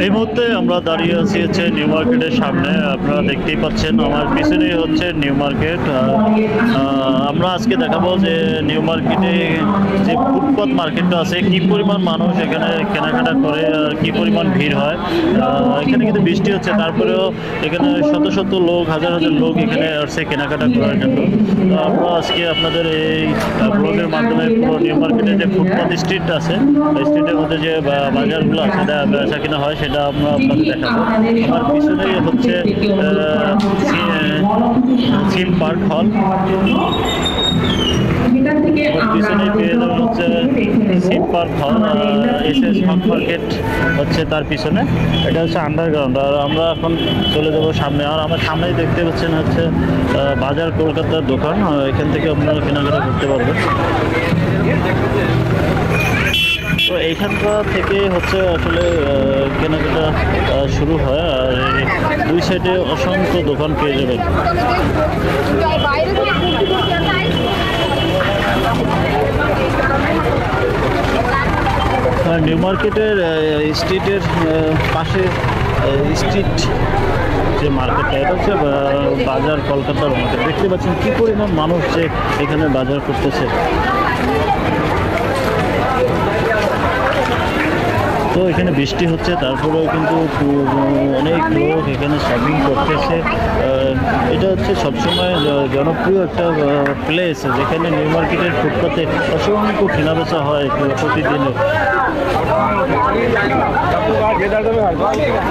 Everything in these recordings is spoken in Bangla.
এই মুহূর্তে আমরা দাঁড়িয়ে আছি হচ্ছে নিউ মার্কেটের সামনে। আপনারা দেখতেই পাচ্ছেন আমার পিছনেই হচ্ছে নিউ মার্কেট। আমরা আজকে দেখাবো যে নিউ মার্কেটে যে ফুটপাত মার্কেটটা আছে কি পরিমাণ মানুষ এখানে কেনাকাটা করে আর কি পরিমাণ ভিড় হয়। এখানে কিন্তু বৃষ্টি হচ্ছে, তারপরেও এখানে শত শত লোক, হাজার হাজার লোক এখানে আসছে কেনাকাটা করার জন্য। আমরা আজকে আপনাদের এই ব্লগের মাধ্যমে পুরো নিউ মার্কেটে যে ফুটপাত স্ট্রিট আছে, স্ট্রিটের মধ্যে যে বাজারগুলো আছে, বেচা কিনা হয়, সেটা আমরা আপনাদের দেখাবো। আমার পিছনেই হচ্ছে থিম পার্ক হল। পিছনে পেয়ে যাবেন হচ্ছে থিম পার্ক হল, এসএস হক মার্কেট হচ্ছে তার পিছনে। এটা হচ্ছে আন্ডারগ্রাউন্ড। আর আমরা এখন চলে যাবো সামনে। আর আমার সামনেই দেখতে পাচ্ছেন হচ্ছে বাজার কলকাতার দোকান। এখান থেকে আপনারা কেনাকাটা করতে পারবেন। তো এইখানটা থেকে হচ্ছে আসলে কেনাকাটা শুরু হয়। আর দুই সাইডে অসংখ্য দোকান পেয়ে যাবেন। নিউ মার্কেটের স্ট্রিটের পাশে স্ট্রিট যে মার্কেটটা, এটা হচ্ছে বাজার কলকাতার মার্কেট। দেখতে পাচ্ছেন কি পরিমাণ মানুষ যে এখানে বাজার করতেছে। তো এখানে বৃষ্টি হচ্ছে, তারপরেও কিন্তু অনেক লোক এখানে শপিং করতেছে। এটা হচ্ছে সবসময় জনপ্রিয় একটা প্লেস, যেখানে নিউ মার্কেটের ফুটপাতে অসংখ্য কেনাবেচা হয় প্রতিদিনে।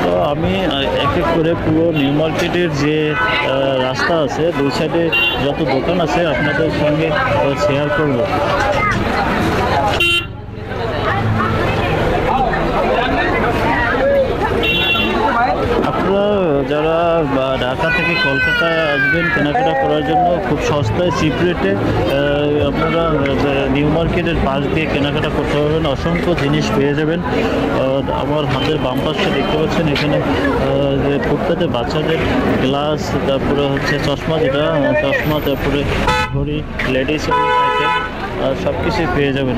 তো আমি এক এক করে পুরো নিউ মার্কেটের যে রাস্তা আছে, দুই সাইডে যত দোকান আছে আপনাদের সঙ্গে শেয়ার করব। আপনারা যারা ঢাকা থেকে কলকাতায় আসবেন কেনাকাটা করার জন্য, খুব সস্তায় চিপ রেটে আপনারা নিউ মার্কেটের পাশ দিয়ে কেনাকাটা করতে পারবেন। অসংখ্য জিনিস পেয়ে যাবেন। আমার হাতের বাম পাশে দেখতে পাচ্ছেন এখানে যে ফুটপাতে বাচ্চাদের গ্লাস, তারপরে হচ্ছে চশমা, চশমা, তারপরে ঘড়ি, লেডিস আইটেম সব কিছুই পেয়ে যাবেন।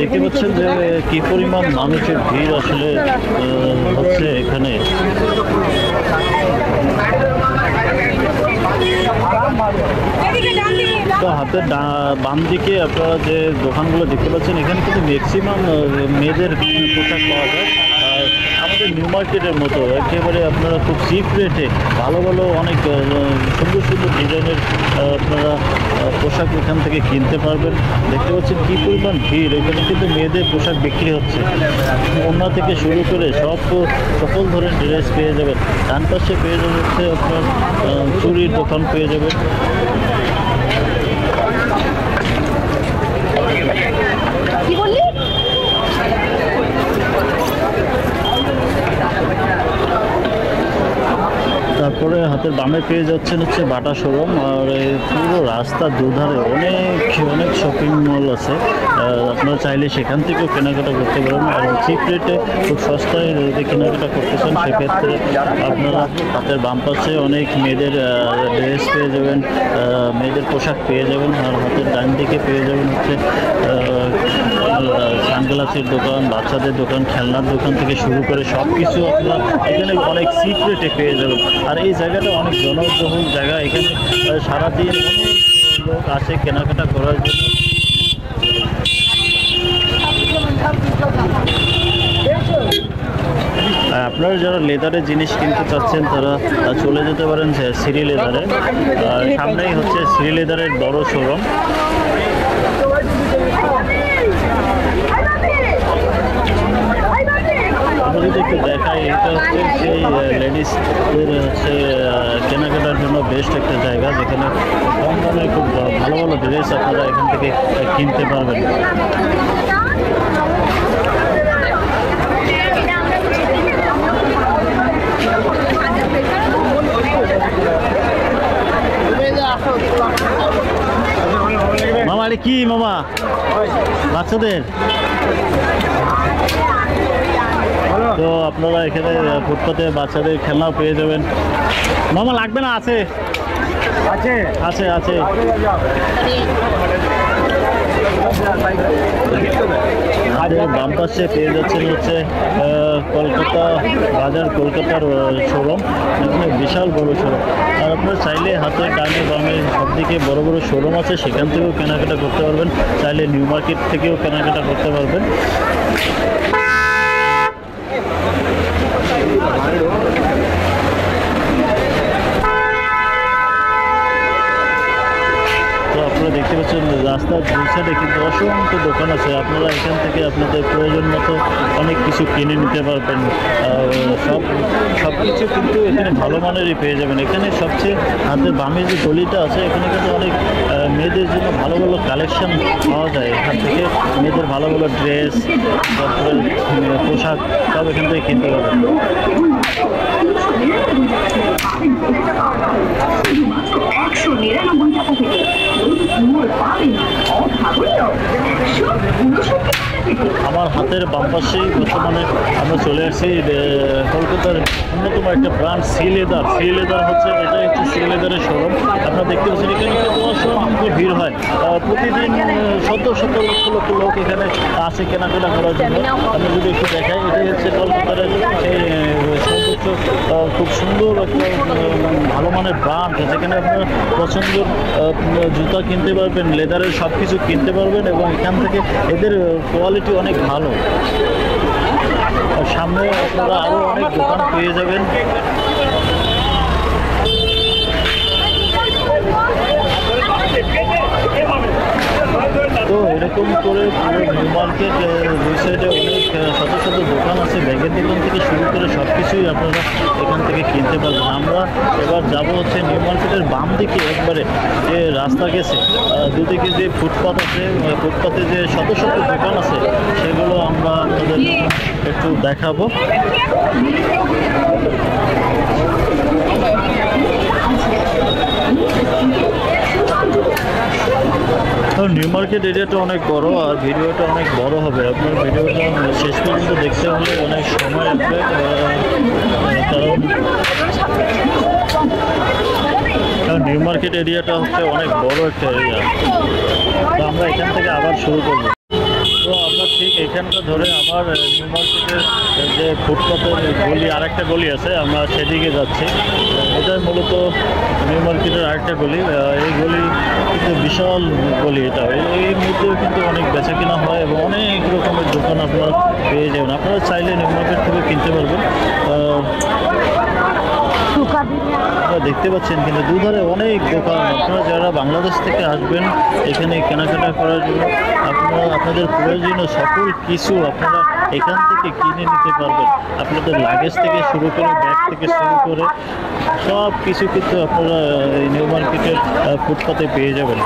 দেখতে পাচ্ছেন যে কি পরিমাণ মানুষের ভিড় আসলে হচ্ছে এখানে। তো হাতের বাম দিকে আপনারা যে দোকানগুলো দেখতে পাচ্ছেন, এখানে কিন্তু ম্যাক্সিমাম মেয়েদের পোশাক পাওয়া যায়। আর আমাদের নিউ মার্কেটের মতো একেবারে আপনারা খুব চিপ রেটে ভালো ভালো অনেক সুন্দর সুন্দর ডিজাইনের আপনারা পোশাক এখান থেকে কিনতে পারবেন। দেখতে পাচ্ছেন কী পরিমাণ ভিড়। এখানে কিন্তু মেয়েদের পোশাক বিক্রি হচ্ছে, ওড়না থেকে শুরু করে সকল ধরনের ড্রেস পেয়ে যাবেন। ডান পাশে পেয়ে যাবে হচ্ছে আপনার চুড়ির দোকান পেয়ে যাবেন। তারপরে হাতের বামে পেয়ে যাচ্ছেন হচ্ছে বাটা শোরুম। আর এই পুরো রাস্তার দুধারে অনেক শপিং মল আছে। আপনারা চাইলে সেখান থেকেও কেনাকাটা করতে পারেন। আর চিপ রেটে খুব সস্তায় যদি কেনাকাটা করতে চান, সেক্ষেত্রে আপনারা হাতের বাম পাশে অনেক মেয়েদের ড্রেস পেয়ে যাবেন, মেয়েদের পোশাক পেয়ে যাবেন। আর হাতের ডান দিকে পেয়ে যাবেন হচ্ছে সানগ্লাসের দোকান, বাচ্চাদের দোকান, খেলনার দোকান থেকে শুরু করে সব কিছু আপনারা এখানে অনেক চিপ রেটে পেয়ে যাবেন। আর এই জায়গাটা অনেক জনবহুল জায়গা। এখানে সারাদিন অনেক লোক আসে কেনাকাটা করার জন্য। আপনারা যারা লেদারের জিনিস কিনতে চাচ্ছেন, তারা চলে যেতে পারেন শ্রী লেদারে। সামনেই হচ্ছে শ্রী লেদারের বড় শোরুম। যদি একটু দেখাই, এটা হচ্ছে সেই লেডিসদের হচ্ছে কেনাকাটার জন্য বেস্ট একটা জায়গা, যেখানে কম দামে খুব ভালো ভালো ড্রেস আপনারা এখান থেকে কিনতে পারবেন। মামা এটা কি মামা বাচ্চাদের? তো আপনারা এখানে ফুটপাতে বাচ্চাদের খেলনাও পেয়ে যাবেন। মামা লাগবে না? আছে আছে আছে আছে। বাম পাশে পেয়ে যাচ্ছেন হচ্ছে কলকাতা বাজার, কলকাতার শোরুম। এখানে বিশাল বড় শোরুম। আর আপনারা চাইলে হাতে ডানে বামে সব দিকে বড় বড় শোরুম আছে, সেখান থেকেও কেনাকাটা করতে পারবেন। চাইলে নিউ মার্কেট থেকেও কেনাকাটা করতে পারবেন। তো আপনারা দেখতে পাচ্ছেন রাস্তার দুই সাইডে কিন্তু অসংখ্য দোকান আছে। আপনারা এখান থেকে আপনাদের প্রয়োজন মতো অনেক কিছু কিনে নিতে পারবেন। সব কিছু কিন্তু এখানে ভালো মানেরই পেয়ে যাবেন। এখানে সবচেয়ে হাতের বামে যে গলিটা আছে, এখানে কিন্তু অনেক মেয়েদের জন্য ভালো ভালো কালেকশন পাওয়া যায়। এখান থেকে মেয়েদের ভালো ভালো ড্রেস, তারপরে পোশাক সব এখান থেকে কিনতে পারবেন। আমার হাতের বাম পাশেই বর্তমানে আমরা চলে আসছি কলকাতার অন্যতম একটা ব্র্যান্ড সি লেদার হচ্ছে, এটাই হচ্ছে সি লেদারের শোরুম। আপনারা দেখতে পাচ্ছেন এখানে কিন্তু অসংখ্য ভিড় হয়। প্রতিদিন শত শত লক্ষ লক্ষ লোক এখানে আসে কেনাকাটা করার জন্য। আমি যদি একটু দেখাই, এটাই হচ্ছে কলকাতার সেই সর্বোচ্চ খুব সুন্দর একটা ভালো মানের ব্র্যান্ড, যেখানে আপনার পছন্দের জুতা কিনতে পারবেন, লেদারের সব কিছু কিনতে পারবেন এবং এখান থেকে এদের কোয়ালিটি অনেক ভালো। আর সামনে আপনারা আরও অনেক দোকান পেয়ে যাবেন। তো এরকম করে পুরো নিউ মার্কেট দুই সাইডে অনেক শত শত দোকান আছে। ব্যাগের দোকান থেকে শুরু করে সব কিছুই আপনারা এখান থেকে কিনতে পারবেন। আমরা এবার যাব হচ্ছে নিউ মার্কেটের বাম দিকে, একবারে যে রাস্তা গেছে দুদিকে যে ফুটপাথ আছে, ফুটপাথে যে শত শত দোকান আছে, সেগুলো আমরা আপনাদের একটু দেখাবো। নিউ মার্কেট এরিয়াটা অনেক বড়, আর ভিডিওটা অনেক বড় হবে। আপনার ভিডিওটা শেষ পর্যন্ত দেখতে হলে অনেক সময় লাগবে, কারণ নিউ মার্কেট এরিয়াটা হচ্ছে অনেক বড় একটা এরিয়া। তো আমরা এখান থেকে আবার শুরু করব। তো আমরা ঠিক এখানটা ধরে আবার নিউ মার্কেটের যে ফুটপাথের গলি, আরেকটা গলি আছে, আমরা সেদিকে যাচ্ছি। এটাই মূলত নিউ মার্কেটের আরেকটা গলি। এই গলি কিন্তু বিশাল গলি। এটা এই মধ্যেও কিন্তু অনেক বেচা কেনা হয় এবং অনেক রকমের দোকান আপনারা পেয়ে যাবেন। আপনারা চাইলে নিউ মার্কেট থেকে কিনতে পারবেন। আপনারা দেখতে পাচ্ছেন কিন্তু দুধারে অনেক দোকান। আপনারা যারা বাংলাদেশ থেকে আসবেন এখানে কেনাকাটা করার জন্য, আপনারা আপনাদের প্রয়োজনীয় সকল কিছু আপনারা এখান থেকে কিনে নিতে পারবেন। আপনাদের লাগেজ থেকে শুরু করে, ব্যাগ থেকে শুরু করে সব কিছু কিন্তু আপনারা এই নিউ মার্কেটের ফুটপাতে পেয়ে যাবেন।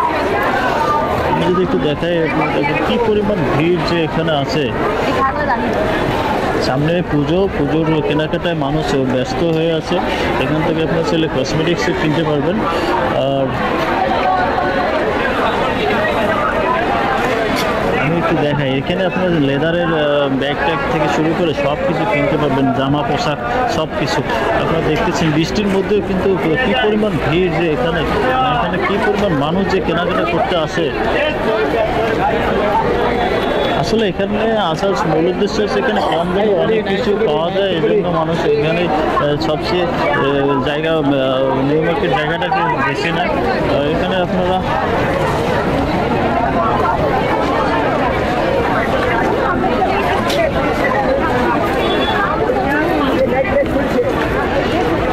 আমি যদি একটু দেখাই আপনাদের কী পরিমাণ ভিড় যে এখানে আছে। সামনে পুজোর কেনাকাটায় মানুষ ব্যস্ত হয়ে আছে। এখান থেকে আপনার ছেলে কসমেটিক্স কিনতে পারবেন। আর আমি একটু দেখাই, এখানে আপনার লেদারের ব্যাগ ট্যাগ থেকে শুরু করে সব কিছু কিনতে পারবেন, জামা পোশাক সব কিছু। আপনারা দেখতেছেন বৃষ্টির মধ্যেও কিন্তু কী পরিমাণ ভিড় যে এখানে কী পরিমাণ মানুষ যে কেনাকাটা করতে আসে। আসলে এখানে আসার মূল উদ্দেশ্য হচ্ছে এখানে কম দামে অনেক কিছু পাওয়া যায়, এই জন্য মানুষ এখানে সবচেয়ে জায়গা নিউ মার্কেট জায়গাটাকে বেছে নেয়। এখানে আপনারা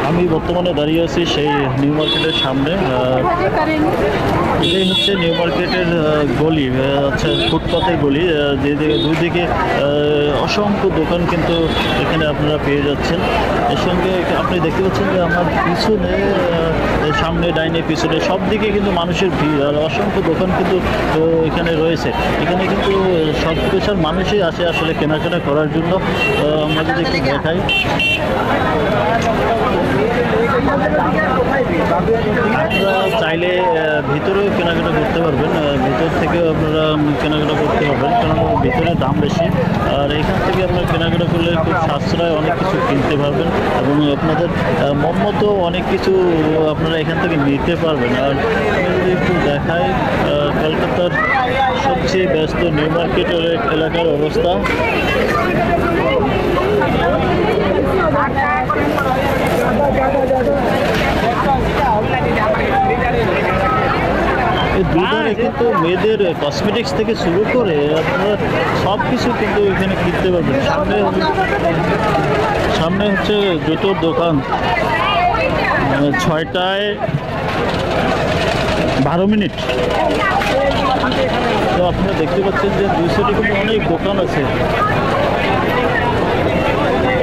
আমি বর্তমানে দাঁড়িয়ে আছি সেই নিউ মার্কেটের সামনে। এটাই হচ্ছে নিউ মার্কেটের গলি, আচ্ছা ফুটপাথের গলি, দুই দিকে অসংখ্য দোকান কিন্তু এখানে আপনারা পেয়ে যাচ্ছেন। এর সঙ্গে আপনি দেখতে পাচ্ছেন যে আমার পিছনে, সামনে ডাইনে পিছনে সব দিকে কিন্তু মানুষের ভিড়, আর অসংখ্য দোকান কিন্তু এখানে রয়েছে। এখানে কিন্তু সব পেশার মানুষই আসে আসলে কেনাকাটা করার জন্য। আমরা যদি একটু দেখাই, আপনারা চাইলে ভিতরেও কেনাকাটা করতে পারবেন, ভিতর থেকেও আপনারা কেনাকাটা করতে পারবেন, কারণ ভিতরে দাম বেশি। আর এখান থেকে আপনারা কেনাকাটা করলে খুব সাশ্রয় অনেক কিছু কিনতে পারবেন এবং আপনাদের মন মতো অনেক কিছু আপনারা এখান থেকে নিতে পারবেন। আর আমি যদি একটু দেখাই কলকাতার সবচেয়ে ব্যস্ত নিউ মার্কেট এলাকার অবস্থা। দুধরে কিন্তু মেয়েদের কসমেটিক্স থেকে শুরু করে আপনারা সব কিছু কিন্তু এখানে কিনতে পারবেন। সামনে হচ্ছে জুতোর দোকান, 6টায় 12 মিনিট। তো আপনারা দেখতে পাচ্ছেন যে 200 কিন্তু অনেক দোকান আছে,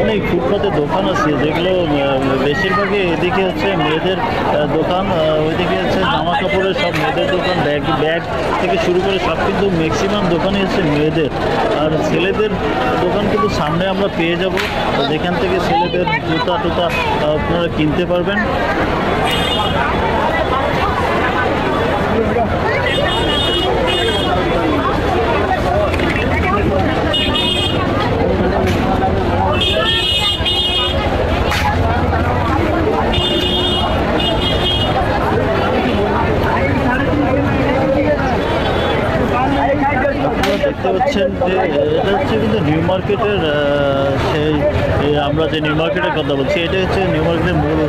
অনেক ফুটপাতে দোকান আছে, যেগুলো বেশিরভাগই এদিকে হচ্ছে মেয়েদের দোকান, ওইদিকে হচ্ছে জামা কাপড়ের সব মেয়েদের দোকান, ব্যাগ থেকে শুরু করে সব কিন্তু ম্যাক্সিমাম দোকানই হচ্ছে মেয়েদের। আর ছেলেদের দোকান কিন্তু সামনে আমরা পেয়ে যাব, যেখান থেকে ছেলেদের জুতা টুতা আপনারা কিনতে পারবেন। দেখতে পাচ্ছেন যে এটা হচ্ছে কিন্তু নিউ মার্কেটের সেই আমরা যে নিউ মার্কেটের কথা বলছি, এটা হচ্ছে নিউ মার্কেটের মূল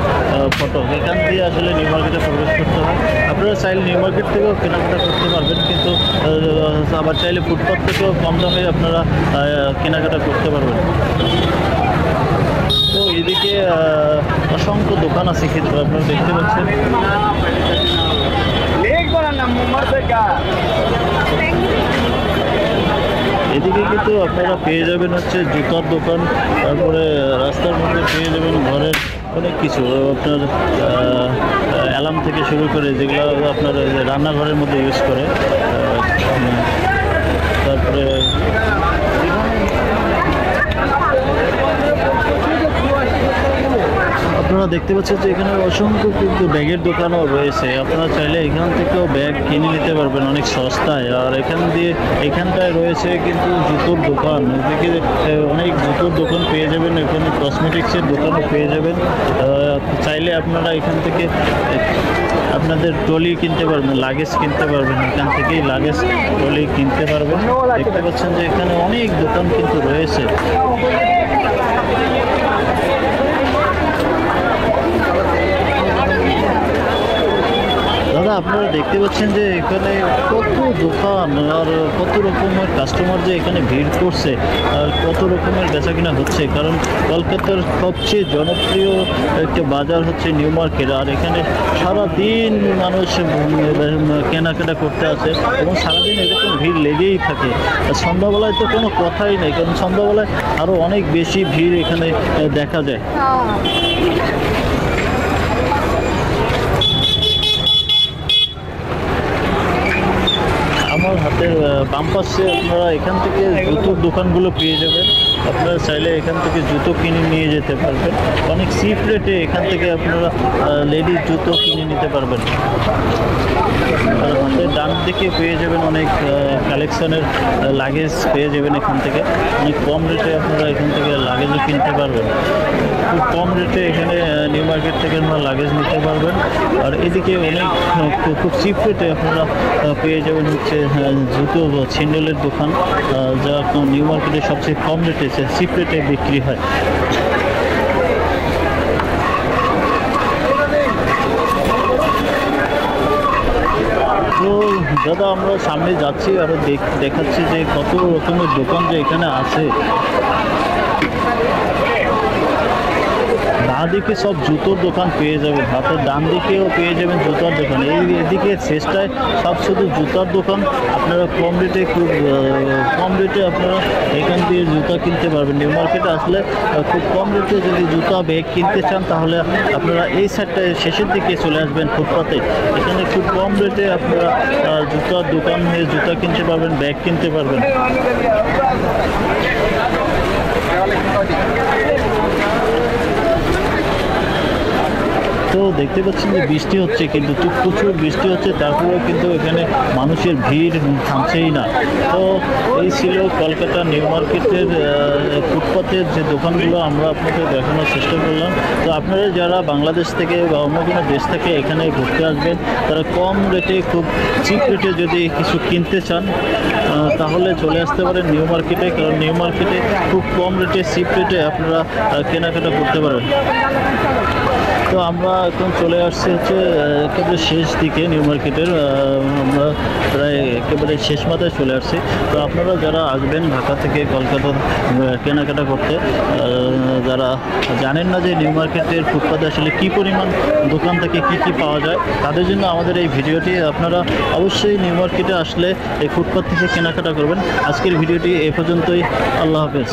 ফটক। এখান দিয়ে আসলে নিউ মার্কেটে প্রবেশ করতে হয়। আপনারা চাইলে নিউ মার্কেট থেকেও কেনাকাটা করতে পারবেন, কিন্তু আবার চাইলে ফুটপাথ থেকেও কম দামে আপনারা কেনাকাটা করতে পারবেন। তো এদিকে অসংখ্য দোকান আছে কিন্তু আপনারা দেখতে পাচ্ছেন। এদিকে কিন্তু আপনারা পেয়ে যাবেন হচ্ছে জুতার দোকান, তারপরে রাস্তার মধ্যে পেয়ে যাবেন ঘরের অনেক কিছু, আপনার অ্যালার্ম থেকে শুরু করে যেগুলো আপনার রান্নাঘরের মধ্যে ইউজ করে, তারপরে আপনারা দেখতে পাচ্ছেন যে এখানে অসংখ্য কিন্তু ব্যাগের দোকানও রয়েছে। আপনারা চাইলে এখান থেকেও ব্যাগ কিনে নিতে পারবেন অনেক সস্তায়। আর এখানটায় রয়েছে কিন্তু জুতোর দোকান, এদিকে অনেক জুতোর দোকান পেয়ে যাবেন, এখানে কসমেটিক্সের দোকানও পেয়ে যাবেন। চাইলে আপনারা এখান থেকে আপনাদের ট্রলি কিনতে পারবেন, লাগেজ কিনতে পারবেন, এখান থেকেই লাগেজ ট্রলি কিনতে পারবেন। দেখতে পাচ্ছেন যে এখানে অনেক দোকান কিন্তু রয়েছে। দাদা, আপনারা দেখতে পাচ্ছেন যে এখানে কত দোকান আর কত রকমের কাস্টমার যে এখানে ভিড় করছে, আর কত রকমের বেচাকেনা হচ্ছে। কারণ কলকাতার সবচেয়ে জনপ্রিয় একটা বাজার হচ্ছে নিউ মার্কেট, আর এখানে সারাদিন মানুষ কেনাকাটা করতে আসে এবং সারাদিন এরকম ভিড় লেগেই থাকে। সন্ধ্যাবেলায় তো কোনো কথাই নেই, কারণ সন্ধ্যাবেলায় আরও অনেক বেশি ভিড় এখানে দেখা যায়। আমার হাতের বাম পাশে আপনারা এখান থেকে জুতোর দোকানগুলো পেয়ে যাবেন। আপনারা চাইলে এখান থেকে জুতো কিনে নিয়ে যেতে পারবেন অনেক চিপ রেটে। এখান থেকে আপনারা লেডিস জুতো কিনে নিতে পারবেন। আর হাতের ডান দিকে পেয়ে যাবেন অনেক কালেকশনের লাগেজ পেয়ে যাবেন। এখান থেকে অনেক কম রেটে আপনারা এখান থেকে লাগেজও কিনতে পারবেন। খুব কম রেটে এখানে নিউ মার্কেট থেকে আপনারা লাগেজ নিতে পারবেন। আর এদিকে অনেক খুব চিপ রেটে আপনারা পেয়ে যাবেন হচ্ছে জুতো ছিন্ডলের দোকান, যা নিউ মার্কেটে সবচেয়ে কম রেটে চিপ রেটে বিক্রি হয়। তো দাদা, আমরা সামনে যাচ্ছি, আরও দেখাচ্ছি যে কত রকমের দোকান যে এখানে আছে। বাঁ দিকে সব জুতোর দোকান পেয়ে যাবেন, হাতের ডান দিকেও পেয়ে যাবেন জুতার দোকান। এদিকে শেষটায় সব শুধু জুতার দোকান। আপনারা কম রেটে, খুব কম রেটে আপনারা এখান দিয়ে জুতা কিনতে পারবেন। নিউ মার্কেটে আসলে খুব কম রেটে যদি জুতা ব্যাগ কিনতে চান, তাহলে আপনারা এই সাইডটায় শেষের দিকে চলে আসবেন ফুটপাতে। এখানে খুব কম রেটে আপনারা জুতার দোকান নিয়ে জুতা কিনতে পারবেন, ব্যাগ কিনতে পারবেন। তো তো দেখতে পাচ্ছেন যে বৃষ্টি হচ্ছে, কিন্তু প্রচুর বৃষ্টি হচ্ছে, তারপরেও কিন্তু এখানে মানুষের ভিড় থামছেই না। তো এই ছিল কলকাতা নিউ মার্কেটের ফুটপাতের যে দোকানগুলো আমরা আপনাদের দেখানোর চেষ্টা করলাম। তো আপনারা যারা বাংলাদেশ থেকে বা অন্য কোনো দেশ থেকে এখানে ঘুরতে আসবেন, তারা কম রেটে, খুব চিপ রেটে যদি কিছু কিনতে চান তাহলে চলে আসতে পারেন নিউ মার্কেটে, কারণ নিউ মার্কেটে খুব কম রেটে, চিপ রেটে আপনারা কেনাকাটা করতে পারেন। তো আমরা এখন চলে আসছি হচ্ছে একেবারে শেষ দিকে নিউ মার্কেটের, আমরা প্রায় একেবারে শেষ মাথায় চলে আসছি। তো আপনারা যারা আসবেন ঢাকা থেকে কলকাতা কেনাকাটা করতে, যারা জানেন না যে নিউ মার্কেটের ফুটপাতে আসলে কী পরিমাণ দোকান থেকে কী পাওয়া যায়, তাদের জন্য আমাদের এই ভিডিওটি। আপনারা অবশ্যই নিউ মার্কেটে আসলে এই ফুটপাত থেকে কেনাকাটা করবেন। আজকের ভিডিওটি এ পর্যন্তই। আল্লাহ হাফেজ।